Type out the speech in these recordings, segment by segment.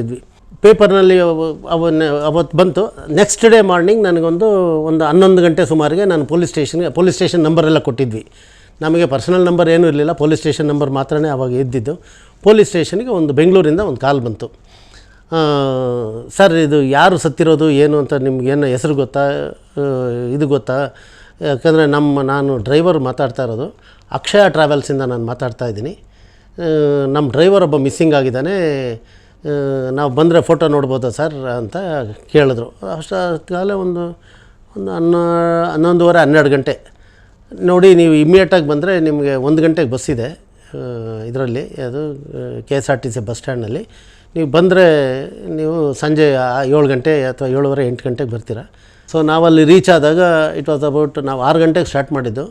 ಇದ್ವಿ ಪೇಪರ್ನಲ್ಲಿ ಅವತ್ತು ಬಂತು. ನೆಕ್ಸ್ಟ್ ಡೇ ಮಾರ್ನಿಂಗ್ ನನಗೊಂದು 11 ಗಂಟೆ ಸುಮಾರಿಗೆ ನಾನು ಪೊಲೀಸ್ ಸ್ಟೇಷನ್ ನಂಬರ್ ಎಲ್ಲ ಕೊಟ್ಟಿದ್ವಿ. ನಮಗೆ ಪರ್ಸನಲ್ ನಂಬರ್ ಏನೂ ಇರಲಿಲ್ಲ, ಪೊಲೀಸ್ ಸ್ಟೇಷನ್ ನಂಬರ್ ಮಾತ್ರನೇ ಆವಾಗ ಇದ್ದಿದ್ದು. ಪೊಲೀಸ್ ಸ್ಟೇಷನ್ಗೆ ಬೆಂಗಳೂರಿಂದ ಒಂದು ಕಾಲ್ ಬಂತು. ಸರ್, ಇದು ಯಾರು ಸತ್ತಿರೋದು ಏನು ಅಂತ ನಿಮ್ಗೇನು ಹೆಸರು ಗೊತ್ತಾ, ಇದು ಗೊತ್ತಾ? ಯಾಕಂದರೆ ನಾನು ಡ್ರೈವರ್ ಮಾತಾಡ್ತಾ ಇರೋದು, ಅಕ್ಷಯ ಟ್ರಾವೆಲ್ಸಿಂದ ನಾನು ಮಾತಾಡ್ತಾ ಇದ್ದೀನಿ. ನಮ್ಮ ಡ್ರೈವರ್ ಒಬ್ಬ ಮಿಸ್ಸಿಂಗ್ ಆಗಿದ್ದಾನೆ, ನಾವು ಬಂದರೆ ಫೋಟೋ ನೋಡ್ಬೋದಾ ಸರ್ ಅಂತ ಕೇಳಿದ್ರು. ಅಷ್ಟೊತ್ತಿಗಾಲ ಒಂದು 11:30 12 ಗಂಟೆ. ನೋಡಿ, ನೀವು ಇಮ್ಮಿಡಿಯೇಟಾಗಿ ಬಂದರೆ ನಿಮಗೆ 1 ಗಂಟೆಗೆ ಬಸ್ಸಿದೆ ಇದರಲ್ಲಿ, ಅದು KSRTC ಬಸ್ ಸ್ಟ್ಯಾಂಡ್ನಲ್ಲಿ. ನೀವು ಬಂದರೆ ನೀವು ಸಂಜೆ 7 ಗಂಟೆ ಅಥವಾ 7:30 8 ಗಂಟೆಗೆ ಬರ್ತೀರಾ. ಸೊ ನಾವಲ್ಲಿ ರೀಚ್ ಆದಾಗ ಇಟ್ ವಾಸ್ ಅಬೌಟ್, ನಾವು 6 ಗಂಟೆಗೆ ಸ್ಟಾರ್ಟ್ ಮಾಡಿದ್ದು,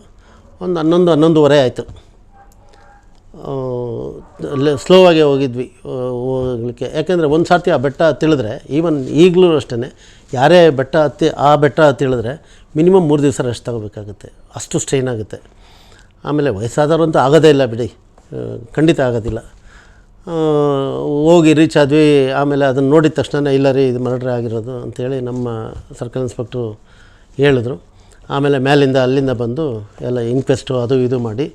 ಒಂದು 11:30 ಆಯಿತು. ಸ್ಲೋ ಆಗಿ ಹೋಗಿದ್ವಿ ಹೋಗಲಿಕ್ಕೆ. ಯಾಕೆಂದರೆ ಒಂದು ಸರ್ತಿ ಆ ಬೆಟ್ಟ ತಿಳಿದ್ರೆ, ಈವನ್ ಈಗಲೂ ಅಷ್ಟೇ, ಯಾರೇ ಬೆಟ್ಟ ತಿಳಿದ್ರೆ ಮಿನಿಮಮ್ 3 ದಿವಸ ರೆಸ್ಟ್ ತಗೋಬೇಕಾಗುತ್ತೆ, ಅಷ್ಟು ಸ್ಟ್ರೈನ್ ಆಗುತ್ತೆ. ಆಮೇಲೆ ವಯಸ್ಸಾದವ್ರಂತೂ ಆಗೋದೇ ಇಲ್ಲ ಬಿಡಿ, ಖಂಡಿತ ಆಗೋದಿಲ್ಲ. ಹೋಗಿ ರೀಚ್ ಆದ್ವಿ. ಆಮೇಲೆ ಅದನ್ನು ನೋಡಿದ ತಕ್ಷಣ ಇಲ್ಲ ರೀ, ಇದು ಮರ್ಡ್ರ್ ಆಗಿರೋದು ಅಂಥೇಳಿ ನಮ್ಮ ಸರ್ಕಲ್ ಇನ್ಸ್ಪೆಕ್ಟ್ರು ಹೇಳಿದ್ರು. ಆಮೇಲೆ ಮೇಲಿಂದ ಅಲ್ಲಿಂದ ಬಂದು ಎಲ್ಲ ಇನ್ಕ್ವೆಸ್ಟು ಅದು ಇದು ಮಾಡಿ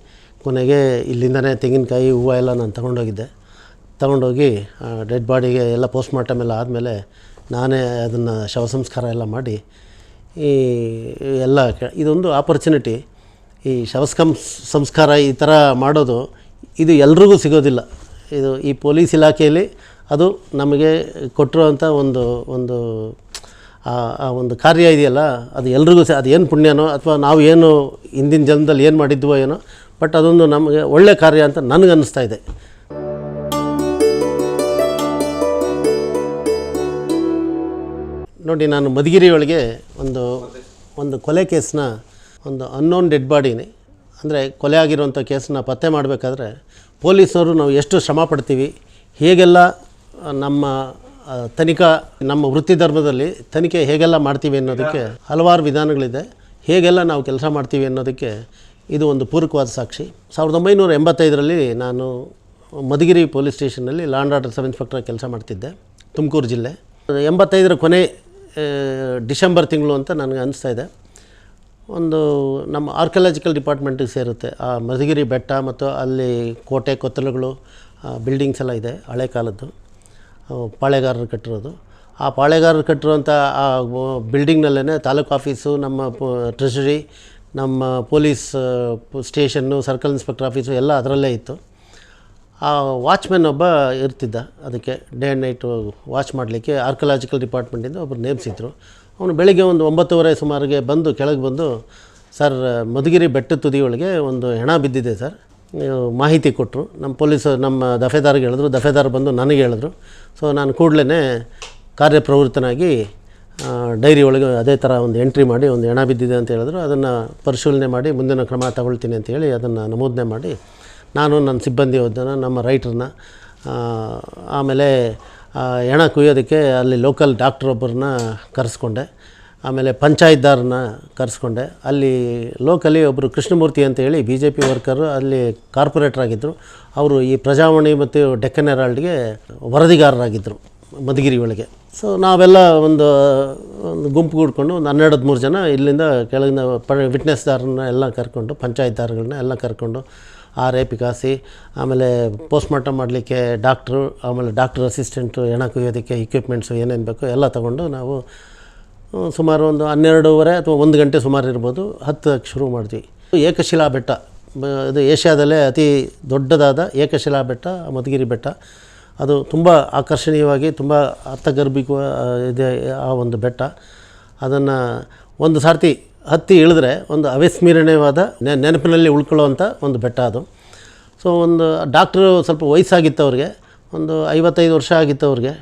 ಕೊನೆಗೆ ಇಲ್ಲಿಂದನೇ ತೆಂಗಿನಕಾಯಿ ಹೂವು ಎಲ್ಲ ನಾನು ತಗೊಂಡೋಗಿ ಡೆಡ್ ಬಾಡಿಗೆ ಎಲ್ಲ ಪೋಸ್ಟ್ ಮಾರ್ಟಮ್ ಎಲ್ಲ ಆದಮೇಲೆ ನಾನೇ ಅದನ್ನು ಶವ ಸಂಸ್ಕಾರ ಎಲ್ಲ ಮಾಡಿ ಎಲ್ಲ ಇದೊಂದು ಆಪರ್ಚುನಿಟಿ. ಈ ಸಂಸ್ಕಾರ ಈ ಥರ ಮಾಡೋದು ಇದು ಎಲ್ರಿಗೂ ಸಿಗೋದಿಲ್ಲ. ಇದು ಈ ಪೊಲೀಸ್ ಇಲಾಖೆಯಲ್ಲಿ ಅದು ನಮಗೆ ಕೊಟ್ಟಿರುವಂಥ ಒಂದು ಕಾರ್ಯ ಇದೆಯಲ್ಲ, ಅದು ಎಲ್ರಿಗೂ ಅದು ಏನು ಪುಣ್ಯನೋ ಅಥವಾ ನಾವು ಏನು ಹಿಂದಿನ ಜನ್ಮದಲ್ಲಿ ಏನು ಮಾಡಿದ್ವೋ ಏನೋ, ಬಟ್ ಅದೊಂದು ನಮಗೆ ಒಳ್ಳೆಯ ಕಾರ್ಯ ಅಂತ ನನಗನ್ನಿಸ್ತಾ ಇದೆ. ನೋಡಿ, ನಾನು ಮಧುಗಿರಿ ಒಳಗೆ ಒಂದು ಕೊಲೆ ಕೇಸನ್ನ, ಒಂದು ಅನ್ನೋನ್ ಡೆಡ್ ಬಾಡಿನಿ, ಅಂದರೆ ಕೊಲೆ ಆಗಿರುವಂಥ ಕೇಸನ್ನ ಪತ್ತೆ ಮಾಡಬೇಕಾದ್ರೆ ಪೊಲೀಸರು ನಾವು ಎಷ್ಟು ಶ್ರಮ ಪಡ್ತೀವಿ, ಹೇಗೆಲ್ಲ ನಮ್ಮ ನಮ್ಮ ವೃತ್ತಿ ಧರ್ಮದಲ್ಲಿ ತನಿಖೆ ಹೇಗೆಲ್ಲ ಮಾಡ್ತೀವಿ ಅನ್ನೋದಕ್ಕೆ ಹಲವಾರು ವಿಧಾನಗಳಿದೆ. ಹೇಗೆಲ್ಲ ನಾವು ಕೆಲಸ ಮಾಡ್ತೀವಿ ಅನ್ನೋದಕ್ಕೆ ಇದು ಒಂದು ಪೂರಕವಾದ ಸಾಕ್ಷಿ. 1985ರಲ್ಲಿ ನಾನು ಮಧುಗಿರಿ ಪೊಲೀಸ್ ಸ್ಟೇಷನ್ನಲ್ಲಿ law and order sub inspector ಕೆಲಸ ಮಾಡ್ತಿದ್ದೆ, ತುಮಕೂರು ಜಿಲ್ಲೆ. 85ರ ಕೊನೆ ಡಿಸೆಂಬರ್ ತಿಂಗಳು ಅಂತ ನನಗೆ ಅನಿಸ್ತಾ ಇದೆ. ನಮ್ಮ ಆರ್ಕಿಯಾಲಜಿಕಲ್ ಡಿಪಾರ್ಟ್ಮೆಂಟಿಗೆ ಸೇರುತ್ತೆ ಆ ಮಧುಗಿರಿ ಬೆಟ್ಟ, ಮತ್ತು ಅಲ್ಲಿ ಕೋಟೆ ಕೊತ್ತಲುಗಳು, ಬಿಲ್ಡಿಂಗ್ಸ್ ಎಲ್ಲ ಇದೆ, ಹಳೆ ಕಾಲದ್ದು, ಪಾಳೆಗಾರರು ಕಟ್ಟಿರೋದು. ಆ ಪಾಳೆಗಾರರು ಕಟ್ಟಿರುವಂಥ ಆ ಬಿಲ್ಡಿಂಗ್ನಲ್ಲೇ ತಾಲೂಕು ಆಫೀಸು, ನಮ್ಮ ಟ್ರೆಷರಿ, ನಮ್ಮ police station, circle inspector office ಎಲ್ಲ ಅದರಲ್ಲೇ ಇತ್ತು. ಆ ವಾಚ್ಮೆನ್ ಒಬ್ಬ ಇರ್ತಿದ್ದ, ಅದಕ್ಕೆ ಡೇ ಆ್ಯಂಡ್ ನೈಟು ವಾಚ್ ಮಾಡಲಿಕ್ಕೆ ಆರ್ಕಿಯಾಲಜಿಕಲ್ ಡಿಪಾರ್ಟ್ಮೆಂಟಿಂದ ಒಬ್ಬರು ನೇಮಿಸಿದ್ರು. ಅವನು ಬೆಳಿಗ್ಗೆ 9:30 ಸುಮಾರಿಗೆ ಕೆಳಗೆ ಬಂದು, ಸರ್, ಮಧುಗಿರಿ ಬೆಟ್ಟದ ತುದಿಯೊಳಗೆ ಒಂದು ಹೆಣ ಬಿದ್ದಿದೆ ಸರ್, ಮಾಹಿತಿ ಕೊಟ್ಟರು. ನಮ್ಮ ಪೊಲೀಸರು ನಮ್ಮ ದಫೇದಾರ್ಗೆ ಹೇಳಿದ್ರು, ದಫೇದಾರ್ ಬಂದು ನನಗೆ ಹೇಳಿದ್ರು. ಸೊ ನಾನು ಕೂಡಲೇ ಕಾರ್ಯಪ್ರವೃತ್ತನಾಗಿ ಡೈರಿ ಒಳಗೆ ಅದೇ ಥರ ಒಂದು ಎಂಟ್ರಿ ಮಾಡಿ, ಒಂದು ಹೆಣ ಬಿದ್ದಿದೆ ಅಂತ ಹೇಳಿದ್ರು. ಅದನ್ನು ಪರಿಶೀಲನೆ ಮಾಡಿ ಮುಂದಿನ ಕ್ರಮ ತಗೊಳ್ತೀನಿ ಅಂತೇಳಿ ಅದನ್ನು ನಮೂದನೆ ಮಾಡಿ, ನಾನು ನನ್ನ ಸಿಬ್ಬಂದಿ ಹೋದನ, ನಮ್ಮ ರೈಟ್ರನ್ನ, ಆಮೇಲೆ ಹೆಣ ಕುಯ್ಯೋದಕ್ಕೆ ಅಲ್ಲಿ ಲೋಕಲ್ ಡಾಕ್ಟ್ರೊಬ್ಬರನ್ನ ಕರೆಸ್ಕೊಂಡೆ. ಆಮೇಲೆ ಪಂಚಾಯತ್ದಾರನ್ನ ಕರೆಸ್ಕೊಂಡೆ. ಅಲ್ಲಿ ಲೋಕಲಿ ಒಬ್ಬರು ಕೃಷ್ಣಮೂರ್ತಿ ಅಂತೇಳಿ BJP ವರ್ಕರು, ಅಲ್ಲಿ ಕಾರ್ಪೊರೇಟರ್ ಆಗಿದ್ದರು. ಅವರು ಈ ಪ್ರಜಾವಾಣಿ ಮತ್ತು ಡೆಕ್ಕನ್ ಹೆರಾಲ್ಡ್ಗೆ ವರದಿಗಾರರಾಗಿದ್ದರು ಮಧುಗಿರಿ ಒಳಗೆ. ಸೊ ನಾವೆಲ್ಲ ಒಂದು ಗುಂಪು ಕೂಡ್ಕೊಂಡು ಒಂದು 12-13 ಜನ ಇಲ್ಲಿಂದ ಕೆಳಗಿಂದ ವಿಟ್ನೆಸ್ದಾರನ್ನ ಎಲ್ಲ ಕರ್ಕೊಂಡು, ಪಂಚಾಯತ್ದಾರಗಳನ್ನ ಎಲ್ಲ ಕರ್ಕೊಂಡು ಪಿಕಾಸಿ, ಆಮೇಲೆ ಪೋಸ್ಟ್ ಮಾರ್ಟಮ್ ಮಾಡಲಿಕ್ಕೆ ಡಾಕ್ಟ್ರು, ಆಮೇಲೆ ಡಾಕ್ಟರ್ ಅಸಿಸ್ಟೆಂಟು, ಹೆಣ ಕುಯ್ಯೋದಕ್ಕೆ ಇಕ್ವಿಪ್ಮೆಂಟ್ಸು ಏನೇನು ಬೇಕೋ ಎಲ್ಲ ತೊಗೊಂಡು ನಾವು ಸುಮಾರು ಒಂದು 12:30 ಅಥವಾ 1 ಗಂಟೆ ಸುಮಾರು ಇರ್ಬೋದು, ಹತ್ತಕ್ಕೆ ಶುರು ಮಾಡಿದ್ವಿ. ಏಕಶಿಲಾ ಬೆಟ್ಟ, ಇದು ಏಷ್ಯಾದಲ್ಲೇ ಅತಿ ದೊಡ್ಡದಾದ ಏಕಶಿಲಾ ಬೆಟ್ಟ ಮಧುಗಿರಿ ಬೆಟ್ಟ. ಅದು ತುಂಬ ಆಕರ್ಷಣೀಯವಾಗಿ, ತುಂಬ ಅರ್ಥಗರ್ಭಿಕ ಇದೆ ಆ ಒಂದು ಬೆಟ್ಟ. ಅದನ್ನು ಒಂದು ಸಾರ್ತಿ ಹತ್ತಿ ಇಳಿದ್ರೆ ಒಂದು ಅವಿಸ್ಮರಣೀಯವಾದ ನೆನಪಿನಲ್ಲಿ ಉಳ್ಕೊಳ್ಳೋವಂಥ ಒಂದು ಬೆಟ್ಟ ಅದು. ಸೊ ಒಂದು ಡಾಕ್ಟ್ರು ಸ್ವಲ್ಪ ವಯಸ್ಸಾಗಿತ್ತು ಅವ್ರಿಗೆ, ಒಂದು 55 ವರ್ಷ ಆಗಿತ್ತು ಅವ್ರಿಗೆ.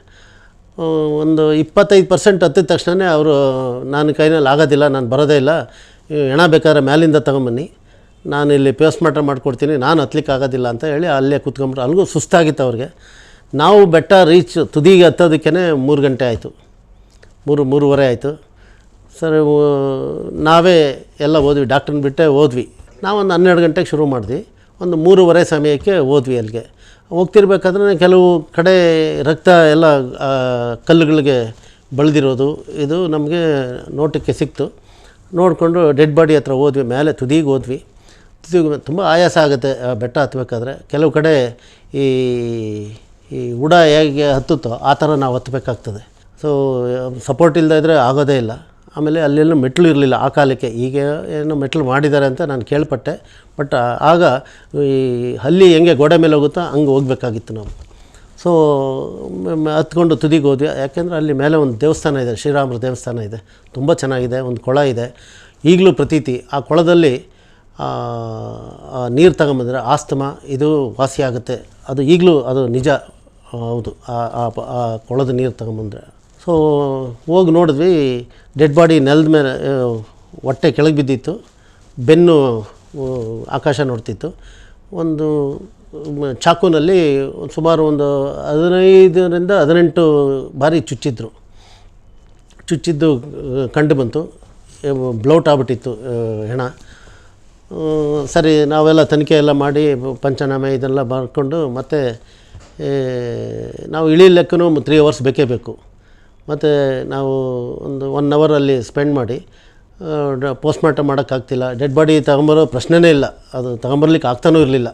ಒಂದು 25% ಹತ್ತಿದ ತಕ್ಷಣ ಅವರು, ನಾನು ಕೈನಲ್ಲಿ ಆಗೋದಿಲ್ಲ, ನಾನು ಬರೋದೇ ಇಲ್ಲ, ಹೆಣ ಬೇಕಾದ್ರೆ ಮೇಲಿಂದ ತಗೊಂಬನ್ನಿ, ನಾನು ಇಲ್ಲಿ ಪೋಸ್ಟ್ ಮಾರ್ಟಮ್ ಮಾಡಿಕೊಡ್ತೀನಿ, ನಾನು ಹತ್ಲಿಕ್ಕೆ ಆಗೋದಿಲ್ಲ ಅಂತ ಹೇಳಿ ಅಲ್ಲೇ ಕೂತ್ಕೊಂಡ್ರು. ಅಲ್ಲಿಗೂ ಸುಸ್ತಾಗಿತ್ತು ಅವ್ರಿಗೆ. ನಾವು ಬೆಟ್ಟ ತುದಿಗೆ ಹತ್ತೋದಕ್ಕೇ 3 ಗಂಟೆ ಆಯಿತು, 3:30 ಆಯಿತು. ಸರ್, ನಾವೇ ಎಲ್ಲ ಹೋದ್ವಿ, ಡಾಕ್ಟ್ರನ್ನ ಬಿಟ್ಟೆ ಹೋದ್ವಿ. ನಾವೊಂದು 12 ಗಂಟೆಗೆ ಶುರು ಮಾಡಿದ್ವಿ, ಒಂದು 3:30 ಸಮಯಕ್ಕೆ ಹೋದ್ವಿ ಅಲ್ಲಿಗೆ. ಹೋಗ್ತಿರ್ಬೇಕಾದ್ರೆ ಕೆಲವು ಕಡೆ ರಕ್ತ ಎಲ್ಲ ಕಲ್ಲುಗಳಿಗೆ ಬಳ್ದಿರೋದು ಇದು ನಮಗೆ ನೋಟಕ್ಕೆ ಸಿಕ್ತು. ನೋಡಿಕೊಂಡು ಡೆಡ್ ಬಾಡಿ ಹತ್ರ ಹೋದ್ವಿ, ಮೇಲೆ ತುದಿಗೆ ಹೋದ್ವಿ. ತುದಿಗೆ ತುಂಬ ಆಯಾಸ ಆಗುತ್ತೆ ಬೆಟ್ಟ ಹತ್ತಬೇಕಾದ್ರೆ. ಕೆಲವು ಕಡೆ ಈ ಈ ಉಡ ಹೇಗೆ ಹತ್ತುತ್ತೋ ಆ ಥರ ನಾವು ಹತ್ತಬೇಕಾಗ್ತದೆ. ಸೊ ಸಪೋರ್ಟ್ ಇಲ್ಲದೇ ಇದ್ದರೆ ಆಗೋದೇ ಇಲ್ಲ. ಆಮೇಲೆ ಅಲ್ಲೆಲ್ಲೂ ಮೆಟ್ಲು ಇರಲಿಲ್ಲ ಆ ಕಾಲಕ್ಕೆ. ಈಗ ಏನೋ ಮೆಟ್ಲು ಮಾಡಿದ್ದಾರೆ ಅಂತ ನಾನು ಕೇಳ್ಪಟ್ಟೆ. ಬಟ್ ಆಗ ಈ ಹಲ್ಲಿ ಹೆಂಗೆ ಗೋಡೆ ಮೇಲೆ ಹೋಗುತ್ತೋ ಹಂಗೆ ಹೋಗಬೇಕಾಗಿತ್ತು ನಾವು. ಸೊ ಹತ್ಕೊಂಡು ತುದಿಗೆ ಹೋದ್ವಿ. ಯಾಕೆಂದರೆ ಅಲ್ಲಿ ಮೇಲೆ ಒಂದು ದೇವಸ್ಥಾನ ಇದೆ, ಶ್ರೀರಾಮರ ದೇವಸ್ಥಾನ ಇದೆ, ತುಂಬ ಚೆನ್ನಾಗಿದೆ. ಒಂದು ಕೊಳ ಇದೆ, ಈಗಲೂ ಪ್ರತೀತಿ. ಆ ಕೊಳದಲ್ಲಿ ನೀರು ತಗೊಂಬಂದರೆ ಆಸ್ತಮಾ ಇದು ವಾಸಿ ಆಗುತ್ತೆ. ಅದು ಈಗಲೂ ಅದು ನಿಜ, ಹೌದು. ಆ ಕೊಳದ ನೀರು ತಗೊಂಬಂದರೆ. ಸೊ ಹೋಗಿ ನೋಡಿದ್ವಿ, ಡೆಡ್ ಬಾಡಿ ನೆಲದ ಮೇಲೆ ಹೊಟ್ಟೆ ಕೆಳಗೆ ಬಿದ್ದಿತ್ತು, ಬೆನ್ನು ಆಕಾಶ ನೋಡ್ತಿತ್ತು. ಒಂದು ಚಾಕುನಲ್ಲಿ ಸುಮಾರು ಒಂದು 15ರಿಂದ 18 ಬಾರಿ ಚುಚ್ಚಿದ್ದು ಕಂಡು ಬಂತು. ಬ್ಲೌಟ್ ಆಗ್ಬಿಟ್ಟಿತ್ತು ಹೆಣ. ಸರಿ, ನಾವೆಲ್ಲ ತನಿಖೆ ಎಲ್ಲ ಮಾಡಿ ಪಂಚನಾಮೆ ಇದೆಲ್ಲ ಬರ್ಕೊಂಡು ಮತ್ತೆ ನಾವು ಇಳಿಲಿಕ್ಕೂ 3 hours ಬೇಕೇ ಬೇಕು. ಮತ್ತು ನಾವು ಒಂದು 1 hour ಅಲ್ಲಿ ಸ್ಪೆಂಡ್ ಮಾಡಿ ಪೋಸ್ಟ್ಮಾರ್ಟಮ್ ಮಾಡೋಕ್ಕಾಗ್ತಿಲ್ಲ. ಡೆಡ್ ಬಾಡಿ ತಗೊಂಬರೋ ಪ್ರಶ್ನೆನೇ ಇಲ್ಲ, ಅದು ತಗೊಂಬರ್ಲಿಕ್ಕೆ ಆಗ್ತಾನೂ ಇರಲಿಲ್ಲ.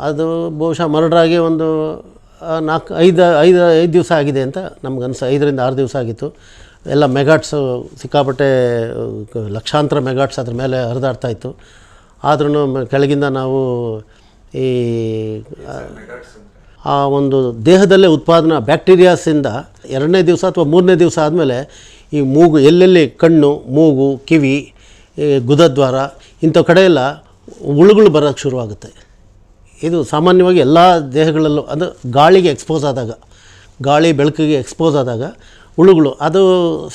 ಅದು ಬಹುಶಃ ಮರ್ಡ್ರಾಗಿ ಒಂದು 5 ದಿವಸ ಆಗಿದೆ ಅಂತ ನಮ್ಗನ್ಸ. 5ರಿಂದ 6 ದಿವಸ ಆಗಿತ್ತು. ಎಲ್ಲ ಮೆಗಾಟ್ಸು ಸಿಕ್ಕಾಪಟ್ಟೆ, ಲಕ್ಷಾಂತರ ಮೆಗಾಟ್ಸ್ ಅದ್ರ ಮೇಲೆ ಹರಿದಾಡ್ತಾಯಿತ್ತು. ಆದ್ರೂ ಕೆಳಗಿಂದ ನಾವು ಈ ಆ ಒಂದು ದೇಹದಲ್ಲೇ ಉತ್ಪಾದನಾ ಬ್ಯಾಕ್ಟೀರಿಯಾಸಿಂದ 2ನೇ ದಿವಸ ಅಥವಾ 3ನೇ ದಿವಸ ಆದಮೇಲೆ ಈ ಮೂಗು, ಎಲ್ಲೆಲ್ಲಿ ಕಣ್ಣು, ಮೂಗು, ಕಿವಿ, ಗುದದ್ವಾರ ಇಂಥ ಕಡೆ ಎಲ್ಲ ಹುಳುಗಳು ಬರೋಕ್ಕೆ ಶುರುವಾಗುತ್ತೆ. ಇದು ಸಾಮಾನ್ಯವಾಗಿ ಎಲ್ಲ ದೇಹಗಳಲ್ಲೂ, ಅದು ಗಾಳಿಗೆ ಎಕ್ಸ್ಪೋಸ್ ಆದಾಗ, ಗಾಳಿ ಬೆಳಕಿಗೆ ಎಕ್ಸ್ಪೋಸ್ ಆದಾಗ ಹುಳುಗಳು ಅದು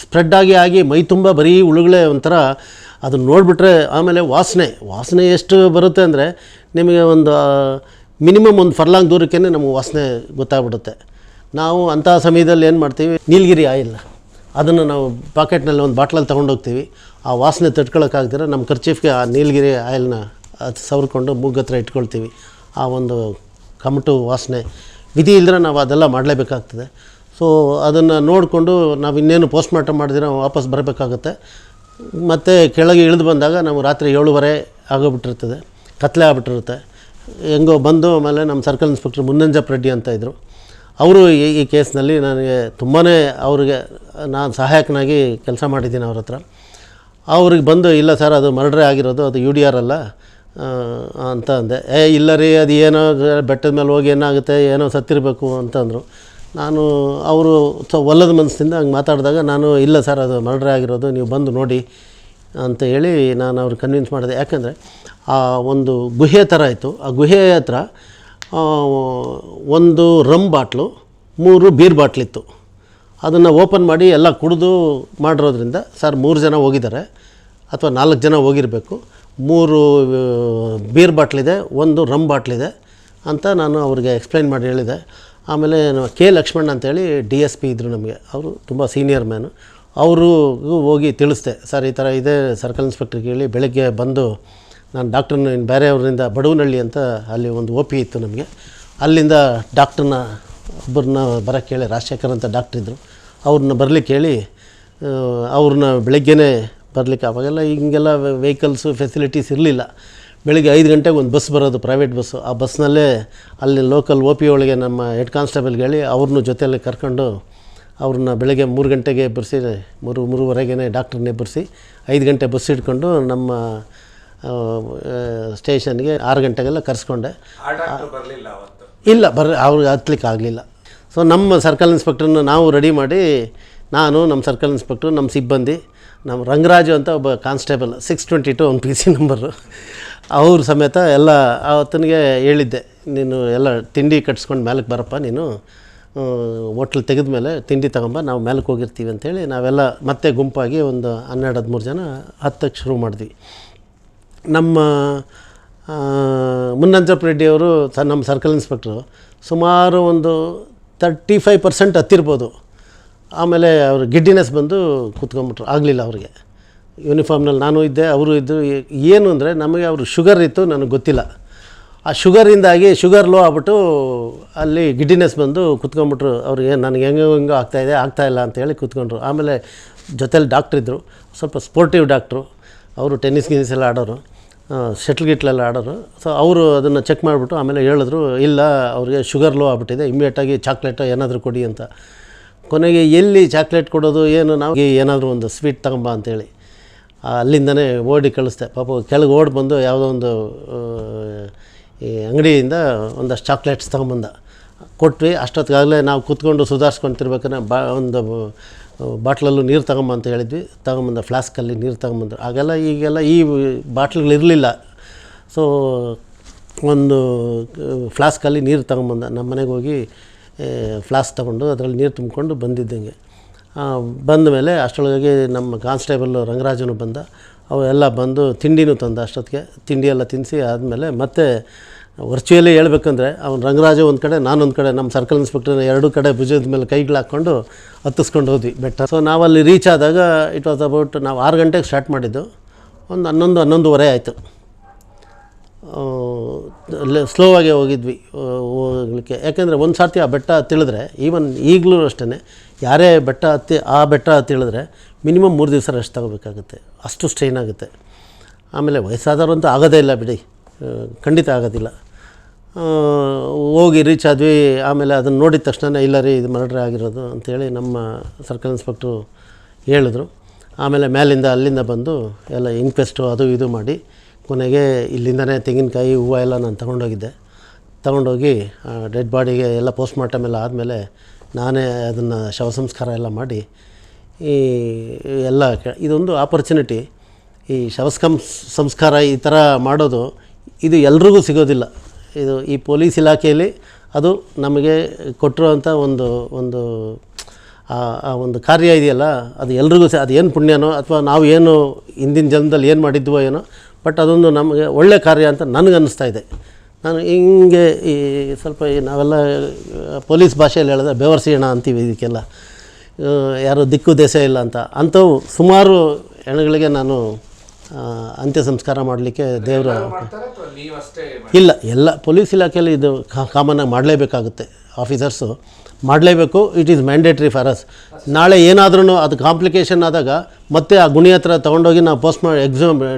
ಸ್ಪ್ರೆಡ್ ಆಗಿ ಮೈ ತುಂಬ ಬರೀ ಹುಳುಗಳೇ. ಒಂಥರ ಅದನ್ನು ನೋಡಿಬಿಟ್ರೆ ಆಮೇಲೆ ವಾಸನೆ ಎಷ್ಟು ಬರುತ್ತೆ ಅಂದರೆ ನಿಮಗೆ ಒಂದು ಮಿನಿಮಮ್ ಒಂದು ಫರ್ಲಾಂಗ್ ದೂರಕ್ಕೇ ನಮಗೆ ವಾಸನೆ ಗೊತ್ತಾಗ್ಬಿಡುತ್ತೆ. ನಾವು ಅಂಥ ಸಮಯದಲ್ಲಿ ಏನು ಮಾಡ್ತೀವಿ, ನೀಲಗಿರಿ ಆಯಿಲ್ ಅದನ್ನು ನಾವು ಪಾಕೆಟ್ನಲ್ಲಿ ಒಂದು ಬಾಟ್ಲಲ್ಲಿ ತೊಗೊಂಡೋಗ್ತೀವಿ. ಆ ವಾಸನೆ ತಡ್ಕೊಳಕ್ಕಾಗ್ದಿರ ನಮ್ಮ ಕರ್ಚೀಫ್ಗೆ ಆ ನೀಲಗಿರಿ ಆಯಿಲ್ನ ಅದು ಸವರ್ಕೊಂಡು ಮೂಗತ್ರ ಇಟ್ಕೊಳ್ತೀವಿ. ಆ ಒಂದು ಕಮಟು ವಾಸನೆ ವಿಧಿ ಇಲ್ಲದ್ರೆ ನಾವು ಅದೆಲ್ಲ ಮಾಡಲೇಬೇಕಾಗ್ತದೆ. ಸೊ ಅದನ್ನು ನೋಡಿಕೊಂಡು ನಾವು ಇನ್ನೇನು ಪೋಸ್ಟ್ಮಾರ್ಟಮ್ ಮಾಡಿದ್ರೆ ವಾಪಸ್ ಬರಬೇಕಾಗುತ್ತೆ. ಮತ್ತು ಕೆಳಗೆ ಇಳಿದು ಬಂದಾಗ ನಾವು ರಾತ್ರಿ 7:30 ಆಗೋಗ್ಬಿಟ್ಟಿರ್ತದೆ, ಕತ್ಲೆ ಆಗ್ಬಿಟ್ಟಿರುತ್ತೆ. ಹೆಂಗೋ ಬಂದು ಆಮೇಲೆ ನಮ್ಮ ಸರ್ಕಲ್ ಇನ್ಸ್ಪೆಕ್ಟರ್ ಮುನ್ನಂಜಪ್ಪ ರೆಡ್ಡಿ ಅಂತ ಇದ್ದರು. ಅವರು ಈ ಕೇಸ್ನಲ್ಲಿ ನನಗೆ ತುಂಬಾ, ಅವ್ರಿಗೆ ನಾನು ಸಹಾಯಕನಾಗಿ ಕೆಲಸ ಮಾಡಿದ್ದೀನಿ ಅವ್ರ ಹತ್ರ. ಅವ್ರಿಗೆ ಬಂದು, ಇಲ್ಲ ಸರ್ ಅದು ಮರ್ಡ್ರೇ ಆಗಿರೋದು, ಅದು UDR ಅಲ್ಲ ಅಂತ ಅಂದೆ. ಇಲ್ಲ ರೀ, ಅದು ಏನೋ ಬೆಟ್ಟದ ಮೇಲೆ ಹೋಗಿ ಏನಾಗುತ್ತೆ, ಏನೋ ಸತ್ತಿರಬೇಕು ಅಂತಂದರು. ನಾನು ಅವರು ಒಲ್ಲದ ಮನಸ್ಸಿಂದ ಹಂಗೆ ಮಾತಾಡಿದಾಗ ನಾನು, ಇಲ್ಲ ಸರ್ ಅದು ಮರ್ಡ್ರೇ ಆಗಿರೋದು, ನೀವು ಬಂದು ನೋಡಿ ಅಂತ ಹೇಳಿ ನಾನು ಅವ್ರಿಗೆ ಕನ್ವಿನ್ಸ್ ಮಾಡಿದೆ. ಯಾಕೆಂದರೆ ಆ ಒಂದು ಗುಹೆ ಥರ ಇತ್ತು. ಆ ಗುಹೆ ಹತ್ರ ಒಂದು ರಮ್ ಬಾಟ್ಲು, 3 ಬೀರ್ ಬಾಟ್ಲಿತ್ತು. ಅದನ್ನು ಓಪನ್ ಮಾಡಿ ಎಲ್ಲ ಕುಡಿದು ಮಾಡಿರೋದ್ರಿಂದ, ಸರ್ 3 ಜನ ಹೋಗಿದ್ದಾರೆ ಅಥವಾ 4 ಜನ ಹೋಗಿರಬೇಕು, 3 ಬೀರ್ ಬಾಟ್ಲಿದೆ, 1 ರಮ್ ಬಾಟ್ಲಿದೆ ಅಂತ ನಾನು ಅವ್ರಿಗೆ ಎಕ್ಸ್ಪ್ಲೈನ್ ಮಾಡಿ ಹೇಳಿದೆ. ಆಮೇಲೆ ಕೆ ಲಕ್ಷ್ಮಣ್ ಅಂತೇಳಿ DSP ಇದ್ದರು ನಮಗೆ, ಅವರು ತುಂಬ ಸೀನಿಯರ್ ಮ್ಯಾನು. ಅವ್ರಿಗೂ ಹೋಗಿ ತಿಳಿಸ್ದೆ, ಸರ್ ಈ ಥರ ಇದೆ, ಸರ್ಕಲ್ ಇನ್ಸ್ಪೆಕ್ಟ್ರಿಗೆ ಹೇಳಿ ಬೆಳಗ್ಗೆ ಬಂದು ನಾನು ಡಾಕ್ಟ್ರನ್ನ ಬೇರೆಯವರಿಂದ ಬಡವನಹಳ್ಳಿ ಅಂತ ಅಲ್ಲಿ ಒಂದು OP ಇತ್ತು ನಮಗೆ, ಅಲ್ಲಿಂದ ಡಾಕ್ಟ್ರನ್ನ ಒಬ್ಬರನ್ನ ಬರೋಕ್ಕೆ ಹೇಳಿ, ರಾಜಶೇಖರ್ ಅಂತ ಡಾಕ್ಟ್ರಿದ್ದರು, ಅವ್ರನ್ನ ಬರಲಿಕ್ಕೆ ಹೇಳಿ ಅವ್ರನ್ನ ಬೆಳಗ್ಗೆನೇ ಬರಲಿಕ್ಕೆ. ಅವಾಗೆಲ್ಲ ಹಿಂಗೆಲ್ಲ ವೆಹಿಕಲ್ಸು ಫೆಸಿಲಿಟೀಸ್ ಇರಲಿಲ್ಲ. ಬೆಳಿಗ್ಗೆ 5 ಗಂಟೆಗೆ ಒಂದು ಬಸ್ ಬರೋದು, ಪ್ರೈವೇಟ್ ಬಸ್ಸು. ಆ ಬಸ್ನಲ್ಲೇ ಅಲ್ಲಿ ಲೋಕಲ್ OP ಒಳಗೆ ನಮ್ಮ ಹೆಡ್ ಕಾನ್ಸ್ಟೇಬಲ್ಗೆ ಹೇಳಿ ಅವ್ರನ್ನೂ ಜೊತೆಯಲ್ಲಿ ಕರ್ಕೊಂಡು ಅವ್ರನ್ನ ಬೆಳಗ್ಗೆ 3 ಗಂಟೆಗೆ ಎಬ್ಬರಿಸಿ, 3:30ಗೆ ಡಾಕ್ಟ್ರನ್ನ ಎಬ್ಬರಿಸಿ 5 ಗಂಟೆ ಬಸ್ ಹಿಡ್ಕೊಂಡು ನಮ್ಮ ಸ್ಟೇಷನ್ಗೆ 6 ಗಂಟೆಗೆಲ್ಲ ಕರೆಸ್ಕೊಂಡೆ. ಇಲ್ಲ, ಅವ್ರಿಗೆ ಹತ್ಲಿಕ್ಕೆ ಆಗಲಿಲ್ಲ. ಸೊ ನಮ್ಮ ಸರ್ಕಲ್ ಇನ್ಸ್ಪೆಕ್ಟ್ರನ್ನ ನಾವು ರೆಡಿ ಮಾಡಿ, ನಾನು, ನಮ್ಮ ಸರ್ಕಲ್ ಇನ್ಸ್ಪೆಕ್ಟ್ರು, ನಮ್ಮ ಸಿಬ್ಬಂದಿ, ನಮ್ಮ ರಂಗರಾಜು ಅಂತ ಒಬ್ಬ ಕಾನ್ಸ್ಟೇಬಲ್, 622 ಒಂದು PC ನಂಬರು, ಅವ್ರ ಸಮೇತ ಎಲ್ಲ ಆವತ್ತನಿಗೆ ಹೇಳಿದ್ದೆ, ನೀನು ಎಲ್ಲ ತಿಂಡಿ ಕಟ್ಸ್ಕೊಂಡು ಮೇಲಕ್ಕೆ ಬರಪ್ಪ, ನೀನು ಹೋಟ್ಲ್ ತೆಗೆದ ಮೇಲೆ ತಿಂಡಿ ತಗೊಂಬ, ನಾವು ಮೇಲಕ್ಕೆ ಹೋಗಿರ್ತೀವಿ ಅಂಥೇಳಿ ನಾವೆಲ್ಲ ಮತ್ತೆ ಗುಂಪಾಗಿ ಒಂದು 12-13 ಜನ ಹತ್ತಕ್ಕೆ ಶುರು ಮಾಡಿದ್ವಿ. ನಮ್ಮ ಮುನ್ನಂಜಪ್ಪ ರೆಡ್ಡಿಯವರು ನಮ್ಮ ಸರ್ಕಲ್ ಇನ್ಸ್ಪೆಕ್ಟ್ರು ಸುಮಾರು ಒಂದು 35% ಹತ್ತಿರ್ಬೋದು. ಆಮೇಲೆ ಅವರು ಗಿಡ್ಡಿನೆಸ್ ಬಂದು ಕೂತ್ಕೊಂಡ್ಬಿಟ್ರು, ಆಗಲಿಲ್ಲ ಅವ್ರಿಗೆ. ಯೂನಿಫಾರ್ಮ್ನಲ್ಲಿ ನಾನು ಇದ್ದೆ, ಅವರು ಇದ್ದರು. ಏನು ಅಂದರೆ ನಮಗೆ ಅವರು ಶುಗರ್ ಇತ್ತು, ನನಗೆ ಗೊತ್ತಿಲ್ಲ. ಆ ಶುಗರಿಂದಾಗಿ ಶುಗರ್ ಲೋ ಆಗ್ಬಿಟ್ಟು ಅಲ್ಲಿ ಗಿಡ್ಡಿನೆಸ್ ಬಂದು ಕುತ್ಕೊಂಡ್ಬಿಟ್ರು. ಅವ್ರಿಗೆ ನನಗೆ ಹೆಂಗೋ ಆಗ್ತಾಯಿದೆ ಆಗ್ತಾಯಿಲ್ಲ ಅಂತೇಳಿ ಕೂತ್ಕೊಂಡ್ರು. ಆಮೇಲೆ ಜೊತೇಲಿ ಡಾಕ್ಟ್ರಿದ್ದರು, ಸ್ವಲ್ಪ ಸ್ಪೋರ್ಟಿವ್ ಡಾಕ್ಟ್ರು, ಅವರು ಟೆನ್ನಿಸ್ ಗಿನ್ನಿಸ್ ಎಲ್ಲ ಆಡೋರು, ಶಟ್ಲ್ ಗಿಟ್ಲೆಲ್ಲ ಆಡೋರು. ಸೊ ಅವರು ಅದನ್ನು ಚೆಕ್ ಮಾಡಿಬಿಟ್ಟು ಆಮೇಲೆ ಹೇಳಿದ್ರು, ಇಲ್ಲ ಅವ್ರಿಗೆ ಶುಗರ್ ಲೋ ಆಗ್ಬಿಟ್ಟಿದೆ, ಇಮ್ಮಿಡಿಯೇಟಾಗಿ ಚಾಕ್ಲೇಟೋ ಏನಾದರೂ ಕೊಡಿ ಅಂತ. ಕೊನೆಗೆ ಎಲ್ಲಿ ಚಾಕ್ಲೇಟ್ ಕೊಡೋದು ಏನು, ನಾವು ಏನಾದರೂ ಒಂದು ಸ್ವೀಟ್ ತಗೊಂಬ ಅಂತೇಳಿ ಅಲ್ಲಿಂದನೇ ಓಡಿ ಕಳಿಸ್ದೆ. ಪಾಪ ಕೆಳಗೆ ಓಡಿ ಬಂದು ಯಾವುದೋ ಒಂದು ಈ ಅಂಗಡಿಯಿಂದ ಒಂದಷ್ಟು ಚಾಕ್ಲೇಟ್ಸ್ ತೊಗೊಂಬಂದ, ಕೊಟ್ವಿ. ಅಷ್ಟೊತ್ತಿಗಾಗಲೇ ನಾವು ಕೂತ್ಕೊಂಡು ಸುಧಾರಿಸ್ಕೊತಿರ್ಬೇಕಾದ್ರೆ ಒಂದು ಬಾಟ್ಲಲ್ಲೂ ನೀರು ತಗೊಂಬ ಅಂತ ಹೇಳಿದ್ವಿ. ತಗೊಂಬಂದ ಫ್ಲಾಸ್ಕಲ್ಲಿ ನೀರು ತಗೊಂಬಂದ್ರು. ಆಗೆಲ್ಲ ಈಗೆಲ್ಲ ಈ ಬಾಟ್ಲ್ಗಳಿರಲಿಲ್ಲ. ಸೊ ಒಂದು ಫ್ಲಾಸ್ಕಲ್ಲಿ ನೀರು ತಗೊಂಬಂದ. ನಮ್ಮ ಮನೆಗೆ ಹೋಗಿ ಫ್ಲಾಸ್ಕ್ ತೊಗೊಂಡು ಅದರಲ್ಲಿ ನೀರು ತುಂಬಿಕೊಂಡು ಬಂದಿದ್ದಂಗೆ ಬಂದ ಮೇಲೆ ಅಷ್ಟರೊಳಗೆ ನಮ್ಮ ಕಾನ್ಸ್ಟೇಬಲ್ಲು ರಂಗರಾಜನು ಬಂದ. ಅವೆಲ್ಲ ಬಂದು ತಿಂಡಿನೂ ತಂದ. ಅಷ್ಟೊತ್ತಿಗೆ ತಿಂಡಿ ಎಲ್ಲ ತಿನ್ನಿಸಿ ಆದಮೇಲೆ ಮತ್ತೆ ವರ್ಚುವಲಿ ಹೇಳ್ಬೇಕಂದ್ರೆ ಅವ್ನು ರಂಗರಾಜ ಒಂದು ಕಡೆ, ನಾನೊಂದು ಕಡೆ, ನಮ್ಮ ಸರ್ಕಲ್ ಇನ್ಸ್ಪೆಕ್ಟರ್ ಎರಡೂ ಕಡೆ ಭುಜದ ಮೇಲೆ ಕೈಗಳು ಹಾಕ್ಕೊಂಡು ಹತ್ತಿಸ್ಕೊಂಡು ಹೋದ್ವಿ ಬೆಟ್ಟ. ಸೊ ನಾವಲ್ಲಿ ರೀಚ್ ಆದಾಗ ಇಟ್ ವಾಸ್ ಅಬೌಟ್, ನಾವು 6 ಗಂಟೆಗೆ ಸ್ಟಾರ್ಟ್ ಮಾಡಿದ್ದು, ಒಂದು 11-11:30 ಆಯಿತು. ಸ್ಲೋ ಆಗಿ ಹೋಗಿದ್ವಿ ಹೋಗ್ಲಿಕ್ಕೆ. ಯಾಕೆಂದರೆ ಒಂದು ಸರ್ತಿ ಆ ಬೆಟ್ಟ ಹತ್ತಿಳಿದ್ರೆ, ಈವನ್ ಈಗಲೂ ಅಷ್ಟೇ, ಯಾರೇ ಬೆಟ್ಟ ಹತ್ತಿಳಿದ್ರೆ ಮಿನಿಮಮ್ 3 ದಿವಸ ರೆಸ್ಟ್ ತಗೋಬೇಕಾಗುತ್ತೆ, ಅಷ್ಟು ಸ್ಟ್ರೈನ್ ಆಗುತ್ತೆ. ಆಮೇಲೆ ವಯಸ್ಸಾದವ್ರಂತೂ ಆಗೋದೇ ಇಲ್ಲ ಬಿಡಿ, ಖಂಡಿತ ಆಗೋದಿಲ್ಲ. ಹೋಗಿ ರೀಚ್ ಆದ್ವಿ. ಆಮೇಲೆ ಅದನ್ನು ನೋಡಿದ ತಕ್ಷಣ ಇಲ್ಲ ರೀ ಇದು ಮರ್ಡ್ರ್ ಆಗಿರೋದು ಅಂಥೇಳಿ ನಮ್ಮ ಸರ್ಕಲ್ ಇನ್ಸ್ಪೆಕ್ಟ್ರು ಹೇಳಿದ್ರು. ಆಮೇಲೆ ಮೇಲಿಂದ ಅಲ್ಲಿಂದ ಬಂದು ಎಲ್ಲ ಇಂಕ್ವೆಸ್ಟು ಅದು ಇದು ಮಾಡಿ ಕೊನೆಗೆ ಇಲ್ಲಿಂದನೇ ತೆಂಗಿನಕಾಯಿ ಹೂವು ಎಲ್ಲ ನಾನು ತೊಗೊಂಡೋಗಿ ಡೆಡ್ ಬಾಡಿಗೆ ಎಲ್ಲ ಪೋಸ್ಟ್ ಮಾರ್ಟಮ್ ಎಲ್ಲ ಆದಮೇಲೆ ನಾನೇ ಅದನ್ನು ಶವ ಸಂಸ್ಕಾರ ಎಲ್ಲ ಮಾಡಿ ಈ ಎಲ್ಲ ಇದೊಂದು ಆಪರ್ಚುನಿಟಿ. ಈ ಸಂಸ್ಕಾರ ಈ ಥರ ಮಾಡೋದು ಇದು ಎಲ್ರಿಗೂ ಸಿಗೋದಿಲ್ಲ. ಇದು ಈ ಪೊಲೀಸ್ ಇಲಾಖೆಯಲ್ಲಿ ಅದು ನಮಗೆ ಕೊಟ್ಟಿರುವಂಥ ಒಂದು ಕಾರ್ಯ ಇದೆಯಲ್ಲ, ಅದು ಎಲ್ರಿಗೂ ಅದೇನು ಪುಣ್ಯನೋ ಅಥವಾ ನಾವು ಏನು ಹಿಂದಿನ ಜನ್ಮದಲ್ಲಿ ಏನು ಮಾಡಿದ್ವೋ ಏನೋ, ಬಟ್ ಅದೊಂದು ನಮಗೆ ಒಳ್ಳೆ ಕಾರ್ಯ ಅಂತ ನನಗನ್ನಿಸ್ತಾ ಇದೆ. ನಾನು ಹಿಂಗೆ ಈ ಸ್ವಲ್ಪ ನಾವೆಲ್ಲ ಪೊಲೀಸ್ ಭಾಷೆಯಲ್ಲಿ ಹೇಳಿದ್ರೆ ಬೆವರ್ಸಿಣ ಅಂತೀವಿ ಇದಕ್ಕೆಲ್ಲ, ಯಾರೋ ದಿಕ್ಕು ದೇಶ ಇಲ್ಲ ಅಂತ. ಅಂಥವು ಸುಮಾರು ಹೆಣಗಳಿಗೆ ನಾನು ಅಂತ್ಯ ಸಂಸ್ಕಾರ ಮಾಡಲಿಕ್ಕೆ ದೇವರು ಇಲ್ಲ, ಎಲ್ಲ ಪೊಲೀಸ್ ಇಲಾಖೆಯಲ್ಲಿ ಇದು ಕಾಮನ್ನಾಗಿ ಮಾಡಲೇಬೇಕಾಗುತ್ತೆ. ಆಫೀಸರ್ಸು ಮಾಡಲೇಬೇಕು. It is mandatory for us. ನಾಳೆ ಏನಾದ್ರೂ ಅದು ಕಾಂಪ್ಲಿಕೇಶನ್ ಆದಾಗ ಮತ್ತೆ ಆ ಗುಣಿ ಹತ್ರ ತೊಗೊಂಡೋಗಿ ನಾವು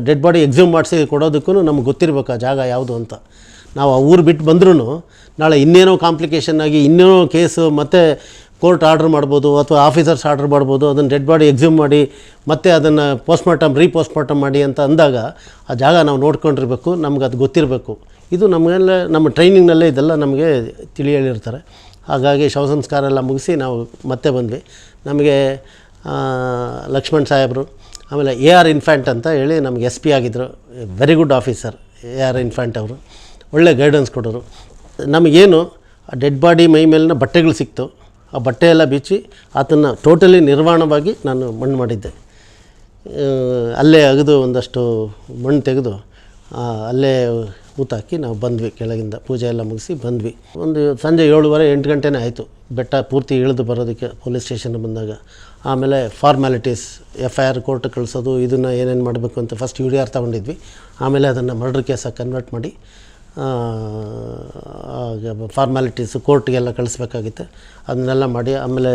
ಡೆಡ್ ಬಾಡಿ ಎಕ್ಸ್ಯೂಮ್ ಮಾಡಿಸಿ ಕೊಡೋದಕ್ಕೂ ನಮ್ಗೆ ಗೊತ್ತಿರಬೇಕು ಆ ಜಾಗ ಯಾವುದು ಅಂತ. ನಾವು ಆ ಊರು ಬಿಟ್ಟು ಬಂದ್ರೂ ನಾಳೆ ಇನ್ನೇನೋ ಕಾಂಪ್ಲಿಕೇಶನ್ ಆಗಿ ಇನ್ನೇನೋ ಕೇಸು ಮತ್ತು ಕೋರ್ಟ್ ಆರ್ಡ್ರ್ ಮಾಡ್ಬೋದು ಅಥವಾ ಆಫೀಸರ್ಸ್ ಆರ್ಡ್ರ್ ಮಾಡ್ಬೋದು, ಅದನ್ನು ಡೆಡ್ ಬಾಡಿ ಎಕ್ಸ್ಯೂಮ್ ಮಾಡಿ ಮತ್ತೆ ಅದನ್ನು ರೀಪೋಸ್ಟ್ಮಾರ್ಟಮ್ ಮಾಡಿ ಅಂತ ಅಂದಾಗ ಆ ಜಾಗ ನಾವು ನೋಡ್ಕೊಂಡಿರ್ಬೇಕು, ನಮ್ಗೆ ಅದು ಗೊತ್ತಿರಬೇಕು. ಇದು ನಮಗೆಲ್ಲ ನಮ್ಮ ಟ್ರೈನಿಂಗ್ನಲ್ಲೇ ಇದೆಲ್ಲ ನಮಗೆ ಹೇಳಿರ್ತಾರೆ. ಹಾಗಾಗಿ ಶವ ಸಂಸ್ಕಾರ ಎಲ್ಲ ಮುಗಿಸಿ ನಾವು ಮತ್ತೆ ಬಂದ್ವಿ. ನಮಗೆ ಲಕ್ಷ್ಮಣ್ ಸಾಹೇಬರು, ಆಮೇಲೆ AR ಇನ್ಫ್ಯಾಂಟ್ ಅಂತ ಹೇಳಿ ನಮಗೆ SP ಆಗಿದ್ದರು, very good officer AR infant ಅವರು, ಒಳ್ಳೆ ಗೈಡೆನ್ಸ್ ಕೊಡೋರು. ನಮಗೇನು ಆ ಡೆಡ್ ಬಾಡಿ ಮೈ ಮೇಲಿನ ಬಟ್ಟೆಗಳು ಸಿಕ್ತು, ಆ ಬಟ್ಟೆ ಎಲ್ಲ ಬಿಚ್ಚಿ ಆತನ್ನು ಟೋಟಲಿ ನಿರ್ವಾಣವಾಗಿ ನಾನು ಮಣ್ಣು ಮಾಡಿದ್ದೆ. ಅಲ್ಲೇ ಅಗೆದು ಒಂದಷ್ಟು ಮಣ್ಣು ತೆಗೆದು ಅಲ್ಲೇ ಊತಾಕಿ ನಾವು ಬಂದ್ವಿ. ಕೆಳಗಿಂದ ಪೂಜೆ ಎಲ್ಲ ಮುಗಿಸಿ ಬಂದ್ವಿ. ಒಂದು ಸಂಜೆ 7:30-8 ಗಂಟೆನೇ ಆಯಿತು ಬೆಟ್ಟ ಪೂರ್ತಿ ಇಳಿದು ಬರೋದಕ್ಕೆ ಪೊಲೀಸ್ ಸ್ಟೇಷನ್ ಬಂದಾಗ. ಆಮೇಲೆ ಫಾರ್ಮ್ಯಾಲಿಟೀಸ್, FIR ಕೋರ್ಟ್ ಕಳಿಸೋದು, ಇದನ್ನು ಏನೇನು ಮಾಡಬೇಕು ಅಂತ ಫಸ್ಟ್ UDR ತೊಗೊಂಡಿದ್ವಿ. ಆಮೇಲೆ ಅದನ್ನು ಮರ್ಡರ್ ಕೇಸಾಗಿ ಕನ್ವರ್ಟ್ ಮಾಡಿ ಫಾರ್ಮ್ಯಾಲಿಟೀಸು ಕೋರ್ಟ್ಗೆಲ್ಲ ಕಳಿಸ್ಬೇಕಾಗಿತ್ತು. ಅದನ್ನೆಲ್ಲ ಮಾಡಿ ಆಮೇಲೆ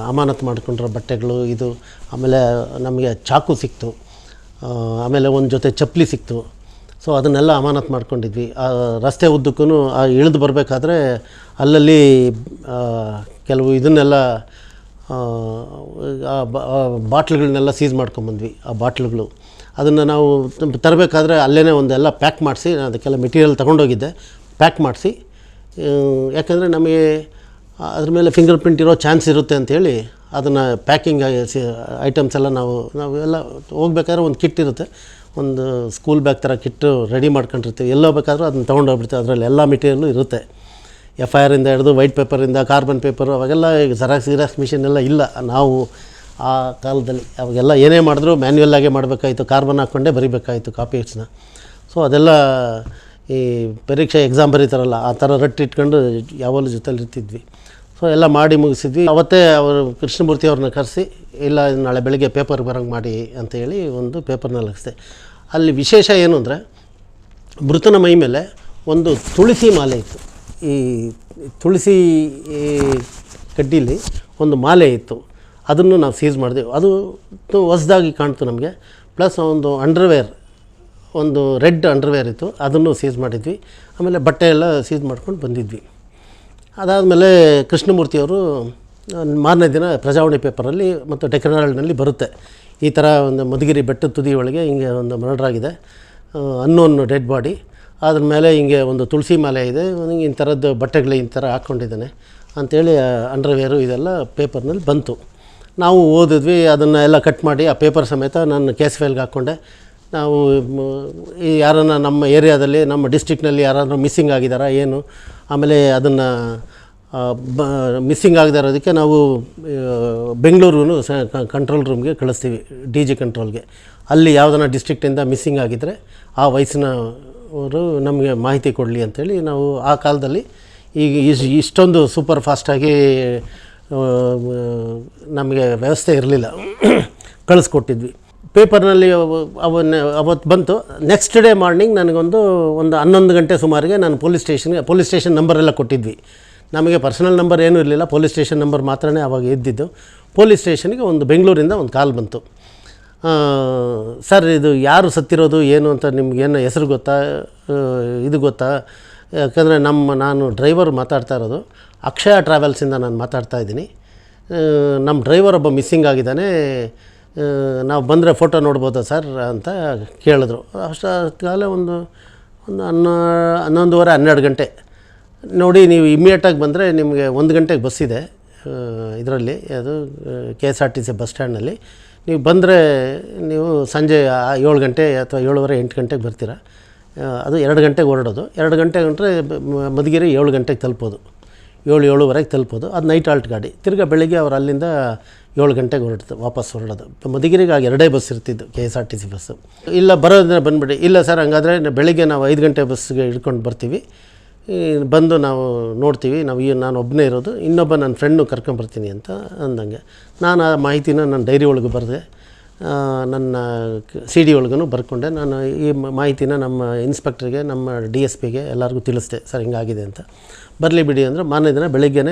ಅಮಾನತು ಮಾಡಿಕೊಂಡಿರೋ ಬಟ್ಟೆಗಳು ಇದು, ಆಮೇಲೆ ನಮಗೆ ಚಾಕು ಸಿಕ್ತು, ಆಮೇಲೆ ಒಂದು ಜೊತೆ ಚಪ್ಪಲಿ ಸಿಕ್ತು. ಸೊ ಅದನ್ನೆಲ್ಲ ಅಮಾನತು ಮಾಡ್ಕೊಂಡಿದ್ವಿ. ರಸ್ತೆ ಉದ್ದಕ್ಕೂ ಇಳಿದು ಬರಬೇಕಾದ್ರೆ ಅಲ್ಲಲ್ಲಿ ಕೆಲವು ಇದನ್ನೆಲ್ಲ ಬಾಟ್ಲುಗಳನ್ನೆಲ್ಲ ಸೀಸ್ ಮಾಡ್ಕೊಂಬಂದ್ವಿ. ಆ ಬಾಟ್ಲುಗಳು ಅದನ್ನು ನಾವು ತರಬೇಕಾದ್ರೆ ಅಲ್ಲೇ ಒಂದೆಲ್ಲ ಪ್ಯಾಕ್ ಮಾಡಿಸಿ, ಅದಕ್ಕೆಲ್ಲ ಮೆಟೀರಿಯಲ್ ತೊಗೊಂಡೋಗಿದ್ದೆ, ಪ್ಯಾಕ್ ಮಾಡಿಸಿ. ಯಾಕಂದರೆ ನಮಗೆ ಅದ್ರ ಮೇಲೆ ಫಿಂಗರ್ ಪ್ರಿಂಟ್ ಇರೋ ಚಾನ್ಸ್ ಇರುತ್ತೆ ಅಂಥೇಳಿ ಅದನ್ನು ಪ್ಯಾಕಿಂಗ್ ಐಟಮ್ಸ್ ಎಲ್ಲ ನಾವೆಲ್ಲ ಹೋಗ್ಬೇಕಾದ್ರೆ ಒಂದು ಕಿಟ್ ಇರುತ್ತೆ, ಒಂದು ಸ್ಕೂಲ್ ಬ್ಯಾಗ್ ಥರ ಕಿಟ್ಟು ರೆಡಿ ಮಾಡ್ಕೊಂಡಿರ್ತೀವಿ. ಎಲ್ಲೋ ಬೇಕಾದರೂ ಅದನ್ನು ತೊಗೊಂಡೋಗ್ಬಿಡ್ತೀವಿ. ಅದರಲ್ಲಿ ಎಲ್ಲ ಮೆಟೀರಿಯಲ್ಲು ಇರುತ್ತೆ. FIR ಇಂದ ಹಿಡಿದು ವೈಟ್ ಪೇಪರಿಂದ ಕಾರ್ಬನ್ ಪೇಪರು, ಅವಾಗೆಲ್ಲ ಈಗ ಜಿರಾಕ್ಸ್ ಮಿಷಿನ್ ಎಲ್ಲ ಇಲ್ಲ. ನಾವು ಆ ಕಾಲದಲ್ಲಿ ಅವಾಗೆಲ್ಲ ಏನೇ ಮಾಡಿದ್ರು ಮ್ಯಾನ್ಯುಯಲ್ ಆಗೇ ಮಾಡಬೇಕಾಯಿತು, ಕಾರ್ಬನ್ ಹಾಕ್ಕೊಂಡೇ ಬರಿಬೇಕಾಯಿತು ಕಾಪೀಸ್ನ. ಸೊ ಅದೆಲ್ಲ ಈ ಪರೀಕ್ಷೆ ಎಕ್ಸಾಮ್ ಬರೀತಾರಲ್ಲ ಆ ಥರ ರಟ್ಟು ಇಟ್ಕೊಂಡು ಯಾವಾಗಲೂ ಜೊತೆಲಿ ಇರ್ತಿದ್ವಿ. ಸೊ ಎಲ್ಲ ಮಾಡಿ ಮುಗಿಸಿದ್ವಿ. ಅವತ್ತೇ ಅವರು ಕೃಷ್ಣಮೂರ್ತಿ ಅವ್ರನ್ನ ಕರೆಸಿ, ಇಲ್ಲ ನಾಳೆ ಬೆಳಗ್ಗೆ ಪೇಪರ್ ಬರೋಂಗೆ ಮಾಡಿ ಅಂತೇಳಿ ಒಂದು ಪೇಪರ್ನಲ್ಲಿ ಹಾಕಿಸ್ದೆ. ಅಲ್ಲಿ ವಿಶೇಷ ಏನು ಅಂದರೆ, ಮೃತನ ಮೈ ಮೇಲೆ ಒಂದು ತುಳಸಿ ಮಾಲೆ ಇತ್ತು. ಈ ತುಳಸಿ ಕಡ್ಡೀಲಿ ಒಂದು ಮಾಲೆ ಇತ್ತು, ಅದನ್ನು ನಾವು ಸೀಸ್ ಮಾಡಿದೆವು. ಅದು ಹೊಸದಾಗಿ ಕಾಣ್ತು ನಮಗೆ. ಪ್ಲಸ್ ಒಂದು ಅಂಡರ್ವೇರ್, ಒಂದು ರೆಡ್ ಅಂಡರ್ವೇರ್ ಇತ್ತು, ಅದನ್ನು ಸೀಸ್ ಮಾಡಿದ್ವಿ. ಆಮೇಲೆ ಬಟ್ಟೆ ಎಲ್ಲ ಸೀಸ್ ಮಾಡ್ಕೊಂಡು ಬಂದಿದ್ವಿ. ಅದಾದಮೇಲೆ ಕೃಷ್ಣಮೂರ್ತಿಯವರು ಮಾರನೇ ದಿನ ಪ್ರಜಾವಾಣಿ ಪೇಪರಲ್ಲಿ ಮತ್ತು ಡೆಕ್ಕನ್ ಬರುತ್ತೆ, ಈ ಥರ ಒಂದು ಮಧುಗಿರಿ ಬೆಟ್ಟದ ತುದಿ ಒಳಗೆ ಹಿಂಗೆ ಒಂದು ಮರ್ಡರ್ ಆಗಿದೆ, ಅನ್ನೋನ್ ಡೆಡ್ ಬಾಡಿ, ಅದ್ರ ಮೇಲೆ ಹಿಂಗೆ ಒಂದು ತುಳಸಿ ಮಾಲೆ ಇದೆ, ಈ ಥರದ್ದು ಬಟ್ಟೆಗಳು ಈ ಥರ ಹಾಕ್ಕೊಂಡಿದ್ದಾನೆ ಅಂಥೇಳಿ ಅಂಡರ್ವೇರು ಇದೆಲ್ಲ ಪೇಪರ್ನಲ್ಲಿ ಬಂತು. ನಾವು ಓದಿದ್ವಿ, ಅದನ್ನು ಎಲ್ಲ ಕಟ್ ಮಾಡಿ ಆ ಪೇಪರ್ ಸಮೇತ ನಾನು ಕೇಸ್ ಫೈಲ್ಗೆ ಹಾಕ್ಕೊಂಡೆ. ನಾವು ಈ ಯಾರನ್ನ ನಮ್ಮ ಏರಿಯಾದಲ್ಲಿ ನಮ್ಮ ಡಿಸ್ಟ್ರಿಕ್ನಲ್ಲಿ ಯಾರಾದರೂ ಮಿಸ್ಸಿಂಗ್ ಆಗಿದ್ದಾರಾ ಏನು, ಆಮೇಲೆ ಅದನ್ನು ಮಿಸ್ಸಿಂಗ್ ಆಗದೆ ಇರೋದಕ್ಕೆ ನಾವು ಬೆಂಗಳೂರು ಕಂಟ್ರೋಲ್ ರೂಮ್ಗೆ ಕಳಿಸ್ತೀವಿ, ಡಿ ಜಿ ಕಂಟ್ರೋಲ್ಗೆ. ಅಲ್ಲಿ ಯಾವುದನ್ನ ಡಿಸ್ಟ್ರಿಕ್ಟಿಂದ ಮಿಸ್ಸಿಂಗ್ ಆಗಿದ್ದರೆ ಆ ವಯಸ್ಸಿನವರು ನಮಗೆ ಮಾಹಿತಿ ಕೊಡಲಿ ಅಂಥೇಳಿ ನಾವು ಆ ಕಾಲದಲ್ಲಿ ಈಗ ಇಷ್ಟೊಂದು ಸೂಪರ್ ಫಾಸ್ಟಾಗಿ ನಮಗೆ ವ್ಯವಸ್ಥೆ ಇರಲಿಲ್ಲ, ಕಳಿಸ್ಕೊಟ್ಟಿದ್ವಿ. ಪೇಪರ್ನಲ್ಲಿ ಅವತ್ತು ಬಂತು. ನೆಕ್ಸ್ಟ್ ಡೇ ಮಾರ್ನಿಂಗ್ ನನಗೊಂದು 11 ಗಂಟೆ ಸುಮಾರಿಗೆ ನಾನು ಪೊಲೀಸ್ ಸ್ಟೇಷನ್ ನಂಬರೆಲ್ಲ ಕೊಟ್ಟಿದ್ವಿ. ನಮಗೆ ಪರ್ಸನಲ್ ನಂಬರ್ ಏನೂ ಇರಲಿಲ್ಲ, ಪೊಲೀಸ್ ಸ್ಟೇಷನ್ ನಂಬರ್ ಮಾತ್ರನೇ ಆವಾಗ ಇದ್ದಿದ್ದು. ಪೊಲೀಸ್ ಸ್ಟೇಷನ್ಗೆ ಬೆಂಗಳೂರಿಂದ ಒಂದು ಕಾಲ್ ಬಂತು. ಸರ್, ಇದು ಯಾರು ಸತ್ತಿರೋದು ಏನು ಅಂತ ನಿಮ್ಗೇನು ಹೆಸರು ಗೊತ್ತಾ, ಇದು ಗೊತ್ತಾ? ಯಾಕಂದರೆ ನಾನು ಡ್ರೈವರ್ ಮಾತಾಡ್ತಾ ಇರೋದು, ಅಕ್ಷಯ ಟ್ರಾವೆಲ್ಸಿಂದ ನಾನು ಮಾತಾಡ್ತಾ ಇದ್ದೀನಿ. ನಮ್ಮ ಡ್ರೈವರ್ ಒಬ್ಬ ಮಿಸ್ಸಿಂಗ್ ಆಗಿದ್ದಾನೆ, ನಾವು ಬಂದರೆ ಫೋಟೋ ನೋಡ್ಬೋದಾ ಸರ್ ಅಂತ ಕೇಳಿದ್ರು. ಅಷ್ಟೊತ್ತಿಗಾಲ ಒಂದು 11:30 12 ಗಂಟೆ. ನೋಡಿ, ನೀವು ಇಮ್ಮಿಡಿಯೇಟಾಗಿ ಬಂದರೆ ನಿಮಗೆ 1 ಗಂಟೆಗೆ ಬಸ್ಸಿದೆ ಇದರಲ್ಲಿ, ಅದು KSRTC ಬಸ್ ಸ್ಟ್ಯಾಂಡ್ನಲ್ಲಿ. ನೀವು ಬಂದರೆ ನೀವು ಸಂಜೆ 7 ಗಂಟೆ ಅಥವಾ 7:30 8 ಗಂಟೆಗೆ ಬರ್ತೀರಾ. ಅದು 2 ಗಂಟೆಗೆ ಹೊರಡೋದು. 2 ಗಂಟೆ ಗಂಟೆ ಮಧುಗಿರಿ 7 ಗಂಟೆಗೆ ತಲುಪೋದು, 7-7:30 ತಲುಪೋದು. ಅದು ನೈಟ್ ಆಲ್ಟ್ ಗಾಡಿ. ತಿರ್ಗಿ ಬೆಳಗ್ಗೆ ಅವ್ರು ಅಲ್ಲಿಂದ 7 ಗಂಟೆಗೆ ವಾಪಸ್ ಹೊರಡೋದು. ಮಧುಗಿರಿಗೆ ಆಗ 2 ಬಸ್ ಇರ್ತಿದ್ದು, KSRTC ಬಸ್ಸು. ಇಲ್ಲ, ಬರೋದನ್ನ ಬಂದುಬಿಡಿ. ಇಲ್ಲ ಸರ್, ಹಂಗಾದರೆ ಬೆಳಗ್ಗೆ ನಾವು 5 ಗಂಟೆ ಬಸ್ಗೆ ಹಿಡ್ಕೊಂಡು ಬರ್ತೀವಿ, ಬಂದು ನಾವು ನೋಡ್ತೀವಿ, ನಾನು ಒಬ್ಬನೇ ಇರೋದು, ಇನ್ನೊಬ್ಬ ನನ್ನ ಫ್ರೆಂಡು ಕರ್ಕೊಂಬರ್ತೀನಿ ಅಂತ ಅಂದಂಗೆ. ನಾನು ಆ ಮಾಹಿತಿನ ನನ್ನ ಡೈರಿ ಒಳಗೆ ಬರೆದೆ, ನನ್ನ CD ಒಳಗೂ ಬರ್ಕೊಂಡೆ. ನಾನು ಈ ಮಾಹಿತಿನ ನಮ್ಮ ಇನ್ಸ್ಪೆಕ್ಟ್ರಿಗೆ, ನಮ್ಮ DSPಗೆ ಎಲ್ಲರಿಗೂ ತಿಳಿಸ್ದೆ, ಸರ್ ಹಿಂಗಾಗಿದೆ ಅಂತ. ಬರಲಿ ಬಿಡಿ ಅಂದರೆ ಮಾರನೇ ದಿನ ಬೆಳಗ್ಗೆನೇ